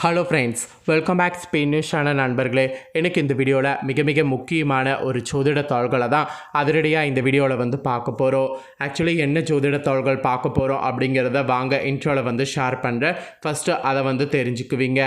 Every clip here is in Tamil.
Hello friends, welcome back Spain news channel நண்பர்களே. எனக்கு இந்த வீடியோவில் மிக முக்கியமான ஒரு ஜோதிட தாள்களை தான் அதிரடியாக இந்த வீடியோவில் பார்க்க போகிறோம். ஆக்சுவலி என்ன ஜோதிட தாள்கள் பார்க்க போகிறோம் அப்படிங்கிறத வாங்க இன்ட்ரோவில் ஷேர் பண்ணுறேன். ஃபஸ்ட்டு அதை தெரிஞ்சுக்குவீங்க.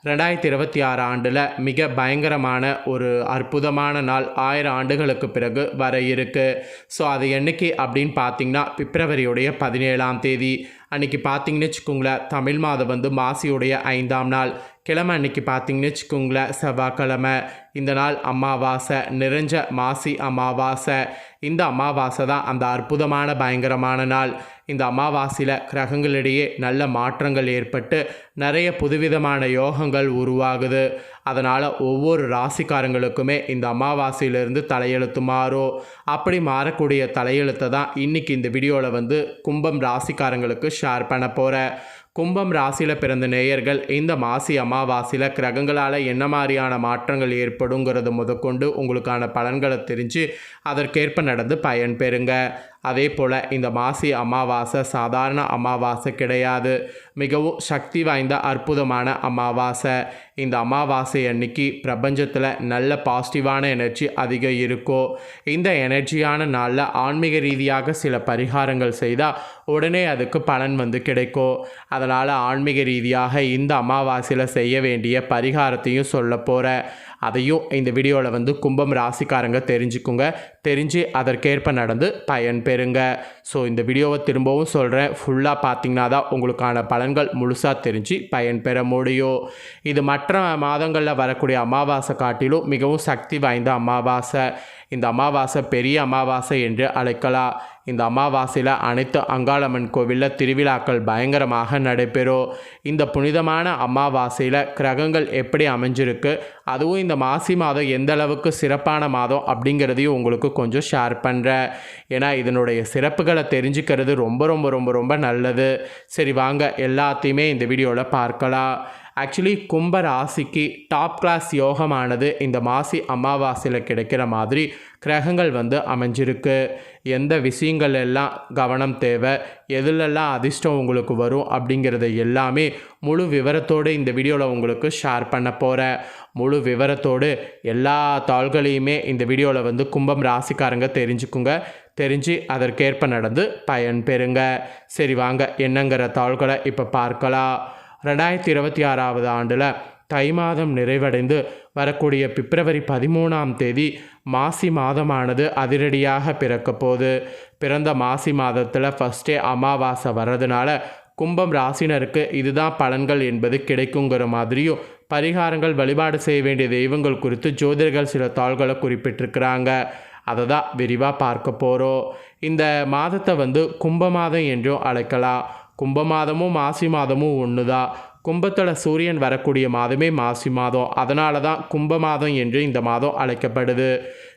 2026 ஆண்டில் மிக பயங்கரமான ஒரு அற்புதமான நாள் 1000 ஆண்டுகளுக்கு பிறகு வர இருக்குது. ஸோ அது என்னைக்கு அப்படின்னு பார்த்தீங்கன்னா பிப்ரவரியுடைய 17ஆம் தேதி அன்றைக்கி பார்த்தீங்கன்னு வச்சுக்கோங்களேன். தமிழ் மாதம் மாசியுடைய 5ஆம் நாள் கிழமை அன்றைக்கி பார்த்தீங்கன்னு வச்சுக்கோங்களேன், செவ்வாய்க்கிழமை. இந்த நாள் அமாவாசை, நிறைஞ்ச மாசி அமாவாசை. இந்த அமாவாசை தான் அந்த அற்புதமான பயங்கரமான நாள். இந்த அமாவாசையில் கிரகங்களிடையே நல்ல மாற்றங்கள் ஏற்பட்டு நிறைய புதுவிதமான யோகங்கள் உருவாகுது. அதனால் ஒவ்வொரு ராசிக்காரங்களுக்குமே இந்த அமாவாசையிலிருந்து தலையெழுத்து மாறும். அப்படி மாறக்கூடிய தலையெழுத்தை தான் இன்றைக்கி இந்த வீடியோவில் கும்பம் ராசிக்காரங்களுக்கு ஷேர் பண்ண போகிறேன். கும்பம் ராசியில் பிறந்த நேயர்கள் இந்த மாசி அமாவாசையில் கிரகங்களால் என்ன மாதிரியான மாற்றங்கள் ஏற்படுங்கிறது முதற்கொண்டு உங்களுக்கான பலன்களை தெரிஞ்சு அதற்கேற்ப நடந்து பயன் பெறுங்க. அதே போல் இந்த மாசி அமாவாசை சாதாரண அமாவாசை கிடையாது, மிகவும் சக்தி வாய்ந்த அற்புதமான அமாவாசை. இந்த அமாவாசை அன்னைக்கு பிரபஞ்சத்தில் நல்ல பாசிட்டிவான எனர்ஜி அதிகம் இருக்கும். இந்த எனர்ஜியான நாளில் ஆன்மீக ரீதியாக சில பரிகாரங்கள் செய்தால் உடனே அதுக்கு பலன் கிடைக்கும். அதனால் ஆன்மீக ரீதியாக இந்த அமாவாசையில் செய்ய வேண்டிய பரிகாரத்தையும் சொல்ல போகிறேன். அதையும் இந்த வீடியோவில் கும்பம் ராசிக்காரங்க தெரிஞ்சுக்குங்க. தெரிஞ்சு அதற்கேற்ப நடந்து பயன் பெறுங்க. ஸோ இந்த வீடியோவை திரும்பவும் சொல்கிறேன், ஃபுல்லாக பார்த்தீங்கன்னா தான் உங்களுக்கான பலன்கள் முழுசாக தெரிஞ்சு பயன் பெற முடியும். இது மற்ற மாதங்களில் வரக்கூடிய அமாவாசை காட்டிலும் மிகவும் சக்தி வாய்ந்த அமாவாசை. இந்த அமாவாசை பெரிய அமாவாசை என்று அழைக்கலாம். இந்த அமாவாசையில் அனைத்து அங்காளம்மன் கோவிலில் திருவிழாக்கள் பயங்கரமாக நடைபெறும். இந்த புனிதமான அமாவாசையில் கிரகங்கள் எப்படி அமைஞ்சிருக்கு, அதுவும் இந்த மாசி மாதம் எந்த அளவுக்கு சிறப்பான மாதம் அப்படிங்கிறதையும் உங்களுக்கு கொஞ்சம் ஷேர் பண்ணுறேன். ஏன்னா இதனுடைய சிறப்புகளை தெரிஞ்சுக்கிறது ரொம்ப ரொம்ப ரொம்ப ரொம்ப நல்லது. சரி வாங்க எல்லாத்தையுமே இந்த வீடியோவில் பார்க்கலாம். ஆக்சுவலி கும்ப ராசிக்கு டாப் கிளாஸ் யோகமானது இந்த மாசி அமாவாசையில் கிடைக்கிற மாதிரி கிரகங்கள் அமைஞ்சிருக்கு. எந்த விஷயங்கள் எல்லாம் கவனம் தேவை, எதுலெல்லாம் அதிர்ஷ்டம் உங்களுக்கு வரும் அப்படிங்கிறத எல்லாமே முழு விவரத்தோடு இந்த வீடியோவில் உங்களுக்கு ஷேர் பண்ண போகிறேன். முழு விவரத்தோடு எல்லா தாள்களையுமே இந்த வீடியோவில் கும்பம் ராசிக்காரங்க தெரிஞ்சுக்குங்க. தெரிஞ்சு அதற்கேற்ப நடந்து பயன் பெறுங்க. சரி வாங்க என்னங்கிற தாள்களை இப்போ பார்க்கலாம். 2026 ஆண்டில் தை மாதம் நிறைவடைந்து வரக்கூடிய பிப்ரவரி 13ஆம் தேதி மாசி மாதமானது அதிரடியாக பிறக்க போகுது. பிறந்த மாசி மாதத்தில் ஃபஸ்ட்டே அமாவாசை வர்றதுனால கும்பம் ராசினருக்கு இதுதான் பலன்கள் என்பது கிடைக்குங்கிற மாதிரியும் பரிகாரங்கள் வழிபாடு செய்ய வேண்டிய தெய்வங்கள் குறித்து ஜோதிடர்கள் சில தாள்களை குறிப்பிட்டிருக்கிறாங்க. அதை தான் விரிவாக பார்க்க போகிறோம். இந்த மாதத்தை கும்ப மாதம் என்றும் அழைக்கலாம். கும்ப மாதமும் மாசி மாதமும் ஒன்று தான். கும்பத்தில் சூரியன் வரக்கூடிய மாதமே மாசி மாதம். அதனால தான் கும்ப மாதம் என்று இந்த மாதம் அழைக்கப்படுது.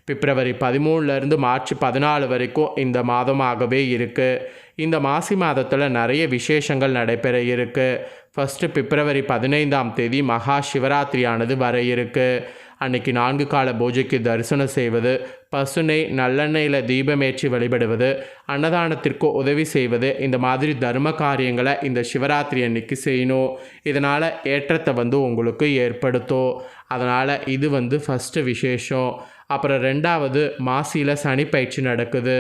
பிப்ரவரி 13லேருந்து மார்ச் 14 வரைக்கும் இந்த மாதமாகவே இருக்குது. இந்த மாசி மாதத்தில் நிறைய விசேஷங்கள் நடைபெற இருக்குது. ஃபஸ்ட்டு பிப்ரவரி 15ஆம் தேதி மகா சிவராத்திரியானது வர இருக்குது. அன்றைக்கி 4 கால பூஜைக்கு தரிசனம் செய்வது, பசுனை நல்லெண்ணெயில் தீபமேற்றி வழிபடுவது, அன்னதானத்திற்கு உதவி செய்வது, இந்த மாதிரி தர்ம காரியங்களை இந்த சிவராத்திரி அன்னைக்கு செய்யணும். இதனால் ஏற்றத்தை உங்களுக்கு ஏற்படுத்தும். அதனால் இது ஃபஸ்ட்டு விசேஷம். அப்புறம் 2வது மாசியில் சனி பயிற்சி நடக்குது.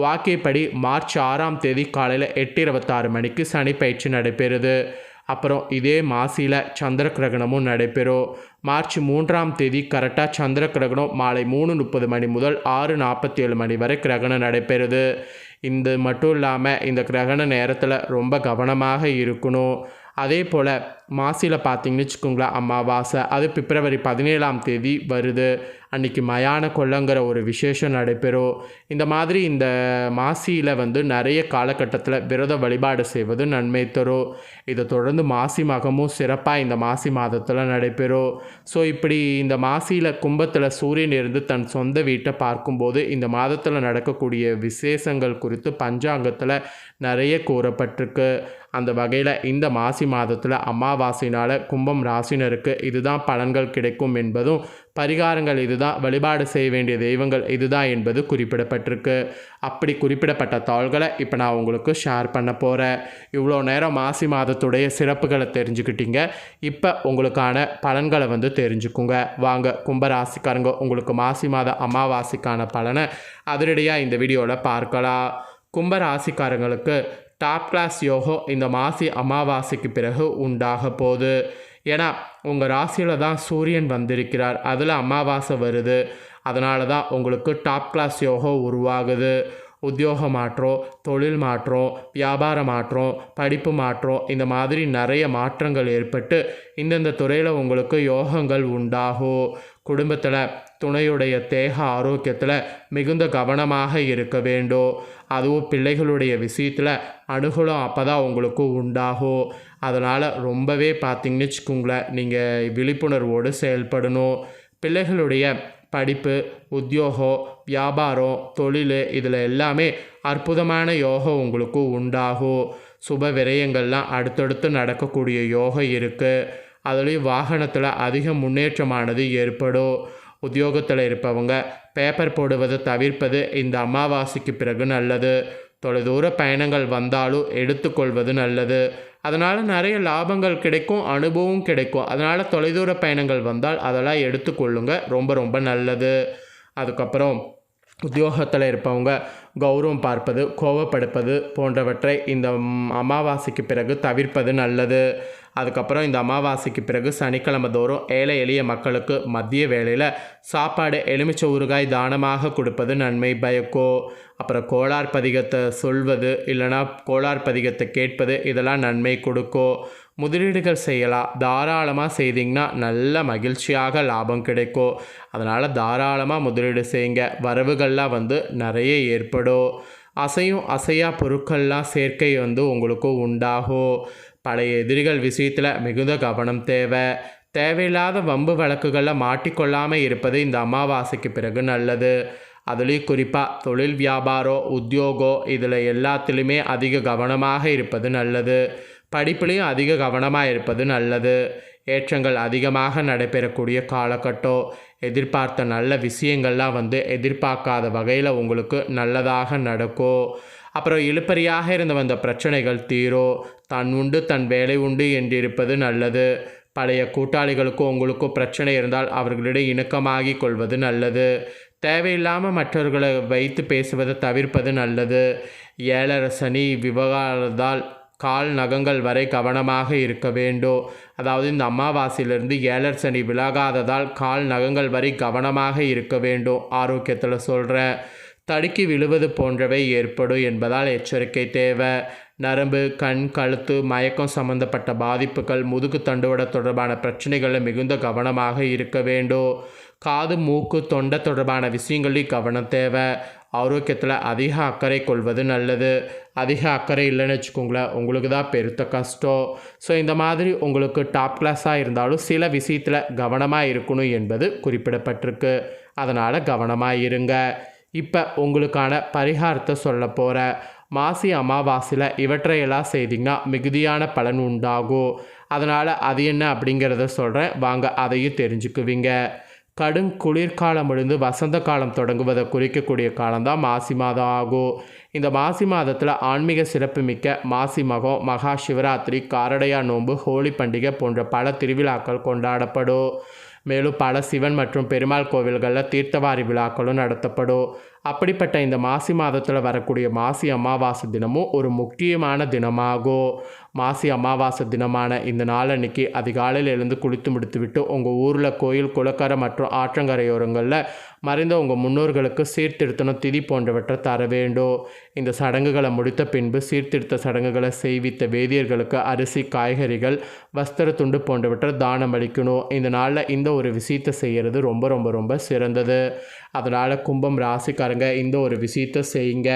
வாக்கியப்படி மார்ச் 6ஆம் தேதி காலையில் 8:26 மணிக்கு சனி பயிற்சி நடைபெறுது. அப்புறம் இதே மாசியில் சந்திர கிரகணமும் நடைபெறும். மார்ச் 3ஆம் தேதி கரெக்டாக சந்திர கிரகணம் மாலை 3:30 மணி முதல் 6:47 மணி வரை கிரகணம் நடைபெறுது. இந்த மட்டும் இல்லாமல் இந்த கிரகண நேரத்தில் ரொம்ப கவனமாக இருக்கணும். அதே போல் மாசியில் பார்த்திங்கன்னு வச்சுக்கோங்களேன் அமாவாசை, அது பிப்ரவரி 17ஆம் தேதி வருது. அன்றைக்கி மயான கொள்ளங்கிற ஒரு விசேஷம் நடைபெறும். இந்த மாதிரி இந்த மாசியில் நிறைய காலகட்டத்தில் விரத வழிபாடு செய்வது நன்மை தரும். இதை தொடர்ந்து மாசி மகமும் சிறப்பாக இந்த மாசி மாதத்தில் நடைபெறும். ஸோ இப்படி இந்த மாசியில் கும்பத்தில் சூரியன் இருந்து தன் சொந்த வீட்டை பார்க்கும்போது இந்த மாதத்தில் நடக்கக்கூடிய விசேஷங்கள் குறித்து பஞ்சாங்கத்தில் நிறைய கூறப்பட்டிருக்கு. அந்த வகையில் இந்த மாசி மாதத்தில் அமாவாசையினால் கும்பம் ராசினருக்கு இதுதான் பலன்கள் கிடைக்கும் என்பதும், பரிகாரங்கள் இதுதான், வழிபாடு செய்ய வேண்டிய தெய்வங்கள் இதுதான் என்பது குறிப்பிடப்பட்டிருக்கு. அப்படி குறிப்பிடப்பட்ட தாள்களை இப்போ நான் உங்களுக்கு ஷேர் பண்ண போகிறேன். இவ்வளோ நேரம் மாசி மாதத்துடைய சிறப்புகளை தெரிஞ்சுக்கிட்டீங்க. இப்போ உங்களுக்கான பலன்களை தெரிஞ்சுக்குங்க. வாங்க கும்பராசிக்காரங்க, உங்களுக்கு மாசி மாத அமாவாசைக்கான பலனை அதிரடியாக இந்த வீடியோவில் பார்க்கலாம். கும்பராசிக்காரங்களுக்கு டாப் கிளாஸ் யோகம் இந்த மாசி அமாவாசைக்கு பிறகு உண்டாக போகுது. ஏன்னா உங்கள் ராசியில் தான் சூரியன் வந்திருக்கிறார், அதில் அமாவாசை வருது. அதனால தான் உங்களுக்கு டாப் கிளாஸ் யோகம் உருவாகுது. உத்தியோக மாற்றம், தொழில் மாற்றம், வியாபார மாற்றம், படிப்பு மாற்றம், இந்த மாதிரி நிறைய மாற்றங்கள் ஏற்பட்டு இந்தந்த துறையில் உங்களுக்கு யோகங்கள் உண்டாகும். குடும்பத்தில் துணையுடைய தேக ஆரோக்கியத்தில் மிகுந்த கவனமாக இருக்க வேண்டும். அதுவும் பிள்ளைகளுடைய விஷயத்தில் அனுகூலம் அப்போ தான் உங்களுக்கு உண்டாகும். அதனால் ரொம்பவே பார்த்திங்கன்னு வச்சுக்கோங்களேன், நீங்கள் விழிப்புணர்வோடு செயல்படணும். பிள்ளைகளுடைய படிப்பு, உத்தியோகம், வியாபாரம், தொழில் இதில் எல்லாமே அற்புதமான யோகம் உங்களுக்கு உண்டாகும். சுப விரயங்கள்லாம் அடுத்தடுத்து நடக்கக்கூடிய யோகம் இருக்குது. அதுலேயும் வாகனத்தில் அதிக முன்னேற்றமானது ஏற்படும். உத்தியோகத்தில் இருப்பவங்க பேப்பர் போடுவதை தவிர்ப்பது இந்த அமாவாசைக்கு பிறகு நல்லது. தொலைதூர பயணங்கள் வந்தாலும் எடுத்துக்கொள்வது நல்லது. அதனால் நிறைய லாபங்கள் கிடைக்கும், அனுபவம் கிடைக்கும். அதனால் தொலைதூர பயணங்கள் வந்தால் அதெல்லாம் எடுத்துக்கொள்ளுங்க, ரொம்ப ரொம்ப நல்லது. அதுக்கப்புறம் உத்தியோகத்தில் இருப்பவங்க கௌரவம் பார்ப்பது, கோபப்படுப்பது போன்றவற்றை இந்த அமாவாசைக்கு பிறகு தவிர்ப்பது நல்லது. அதுக்கப்புறம் இந்த அமாவாசைக்கு பிறகு சனிக்கிழமை தோறும் ஏழை எளிய மக்களுக்கு மதிய வேளையில் சாப்பாடு எலுமிச்சை ஊறுகாய் தானமாக கொடுப்பது நன்மை பயக்கோ. அப்புறம் கோளார் பதிகத்தை சொல்வது இல்லைனா கோளார் பதிகத்தை கேட்பது இதெல்லாம் நன்மை கொடுக்கும். முதலீடுகள் செய்யலாம், தாராளமாக செய்திங்கன்னா நல்ல மகிழ்ச்சியாக லாபம் கிடைக்கும். அதனால் தாராளமாக முதலீடு செய்யுங்க, வரவுகள்லாம் நிறைய ஏற்படும். அசையும் அசையா பொருட்கள்லாம் சேர்க்கை உங்களுக்கு உண்டாகும். பழைய எதிரிகள் விஷயத்தில் மிகுந்த கவனம் தேவை. தேவையில்லாத வம்பு வழக்குகளில் மாட்டிக்கொள்ளாமல் இருப்பது இந்த அமாவாசைக்கு பிறகு நல்லது. அதுலேயும் குறிப்பாக தொழில், வியாபாரம், உத்தியோகம் இதில் எல்லாத்துலேயுமே அதிக கவனமாக இருப்பது நல்லது. படிப்புலேயும் அதிக கவனமாக இருப்பது நல்லது. ஏற்றங்கள் அதிகமாக நடைபெறக்கூடிய காலகட்டம். எதிர்பார்த்த நல்ல விஷயங்கள்லாம் எதிர்பார்க்காத வகையில் உங்களுக்கு நல்லதாக நடக்கும். அப்புறம் இழுப்பறியாக இருந்து வந்த பிரச்சனைகள் தீரும். தன் உண்டு தன் வேலை உண்டு என்றிருப்பது நல்லது. பழைய கூட்டாளிகளுக்கும் உங்களுக்கும் பிரச்சனை இருந்தால் அவர்களிடையே இணக்கமாகி கொள்வது நல்லது. தேவையில்லாமல் மற்றவர்களை வைத்து பேசுவதை தவிர்ப்பது நல்லது. ஏழரை சனி விவகாரத்தால் கால் நகங்கள் வரை கவனமாக இருக்க வேண்டும். அதாவது இந்த அமாவாசையிலிருந்து ஏழரை சனி விலகாததால் கால் நகங்கள் வரை கவனமாக இருக்க வேண்டும். ஆரோக்கியத்தில் சொல்கிறேன். தடுக்கி விழுவது போன்றவை ஏற்படும் என்பதால் எச்சரிக்கை தேவை. நரம்பு, கண், கழுத்து, மயக்கம் சம்பந்தப்பட்ட பாதிப்புகள், முதுகு தண்டுவட தொடர்பான பிரச்சனைகளில் மிகுந்த கவனமாக இருக்க வேண்டும். காது, மூக்கு, தொண்டை தொடர்பான விஷயங்களில் கவனம் தேவை. ஆரோக்கியத்தில் அதிக அக்கறை கொள்வது நல்லது. அதிக அக்கறை இல்லைன்னு வச்சுக்கோங்களேன், உங்களுக்கு தான் பெருத்த கஷ்டம். ஸோ இந்த மாதிரி உங்களுக்கு டாப் கிளாஸாக இருந்தாலும் சில விஷயத்தில் கவனமாக இருக்கணும் என்பது குறிப்பிடப்பட்டிருக்கு. அதனால் கவனமாக இருங்க. இப்போ உங்களுக்கான பரிகாரத்தை சொல்ல போகிறேன். மாசி அமாவாசையில் இவற்றையெல்லாம் செய்திங்கன்னா மிகுதியான பலன் உண்டாகும். அதனால் அது என்ன அப்படிங்கிறத சொல்கிறேன், வாங்க அதையும் தெரிஞ்சுக்குவீங்க. கடும் குளிர்காலம் முடிந்து வசந்த காலம் தொடங்குவதை குறிக்கக்கூடிய காலம்தான் மாசி மாதம் ஆகும். இந்த மாசி மாதத்தில் ஆன்மீக சிறப்புமிக்க மாசி மகம், மகா சிவராத்திரி, காரடையா நோன்பு, ஹோலி பண்டிகை போன்ற பல திருவிழாக்கள் கொண்டாடப்படும். மேலும் பல சிவன் மற்றும் பெருமாள் கோவில்களில் தீர்த்தவாரி விழாக்களும் நடத்தப்படும். அப்படிப்பட்ட இந்த மாசி மாதத்தில் வரக்கூடிய மாசி அமாவாசை தினமும் ஒரு முக்கியமான தினமாகும். மாசி அமாவாசை தினமான இந்த நாளன்னைக்கு அதிகாலையில் எழுந்து குளித்து முடித்துவிட்டு உங்கள் ஊரில் கோயில், குளக்கரை மற்றும் ஆற்றங்கரையோரங்களில் மறைந்த உங்கள் முன்னோர்களுக்கு சீர்திருத்தணும், திதி போன்றவற்றை தர வேண்டும். இந்த சடங்குகளை முடித்த பின்பு சீர்திருத்த சடங்குகளை செய்வித்த வேதியர்களுக்கு அரிசி, காய்கறிகள், வஸ்திர துண்டு போன்றவற்றை தானம் அளிக்கணும். இந்த நாளில் இந்த ஒரு விஷயத்தை செய்கிறது ரொம்ப ரொம்ப ரொம்ப சிறந்தது. அதனால் கும்பம் ராசிக்காரங்க இந்த ஒரு விஷயத்தை செய்யுங்க.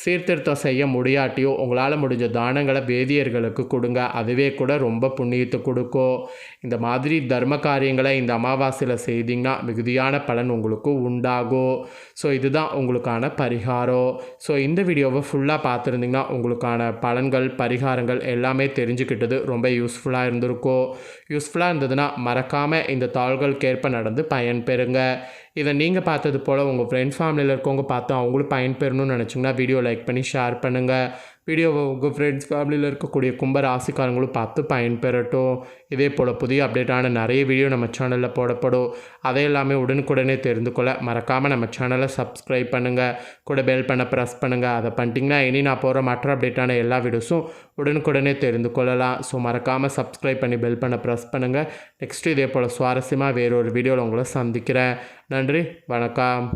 சீர்திருத்தம் செய்ய முடியாட்டியும் உங்களால் முடிஞ்ச தானங்களை வேதியர்களுக்கு கொடுங்க. அதுவே கூட ரொம்ப புண்ணியத்தை கொடுக்கும். இந்த மாதிரி தர்ம காரியங்களை இந்த அமாவாசையில் செய்தீங்கன்னா மிகுதியான பலன் உங்களுக்கு உண்டாகும். ஸோ இதுதான் உங்களுக்கான பரிகாரம். ஸோ இந்த வீடியோவை ஃபுல்லாக பார்த்துருந்தீங்கன்னா உங்களுக்கான பலன்கள் பரிகாரங்கள் எல்லாமே தெரிஞ்சுக்கிட்டது ரொம்ப யூஸ்ஃபுல்லாக இருந்திருக்கும். யூஸ்ஃபுல்லாக இருந்ததுன்னா மறக்காமல் இந்த தாள்களுக்கேற்ப நடந்து பயன்பெறுங்க. இதை நீங்கள் பார்த்தது போல் உங்கள் ஃப்ரெண்ட்ஸ் ஃபேமிலியில் இருக்கவங்க பார்த்து அவங்களும் பயன்பெறணும்னு நினச்சிங்கன்னா வீடியோ லைக் பண்ணி ஷேர் பண்ணுங்கள். வீடியோவை உங்கள் ஃப்ரெண்ட்ஸ் ஃபேமிலியில் இருக்கக்கூடிய கும்ப ராசிக்காரங்களும் பார்த்து பயன்பெறட்டும். இதே போல் புதிய அப்டேட்டான நிறைய வீடியோ நம்ம சேனலில் போடப்படும். அதை எல்லாமே உடனுக்குடனே தெரிந்து கொள்ள மறக்காமல் நம்ம சேனலை சப்ஸ்கிரைப் பண்ணுங்கள். கூட பெல் பண்ண ப்ரெஸ் பண்ணுங்கள். அதை பண்ணிட்டீங்கன்னா இனி நான் போகிற மற்ற அப்டேட்டான எல்லா வீடியோஸும் உடனுக்குடனே தெரிந்து கொள்ளலாம். ஸோ மறக்காமல் சப்ஸ்கிரைப் பண்ணி பெல் பண்ண ப்ரெஸ் பண்ணுங்கள். நெக்ஸ்ட்டு இதே போல் சுவாரஸ்யமாக வேறொரு வீடியோவில் உங்களை சந்திக்கிறேன். நன்றி, வணக்கம்.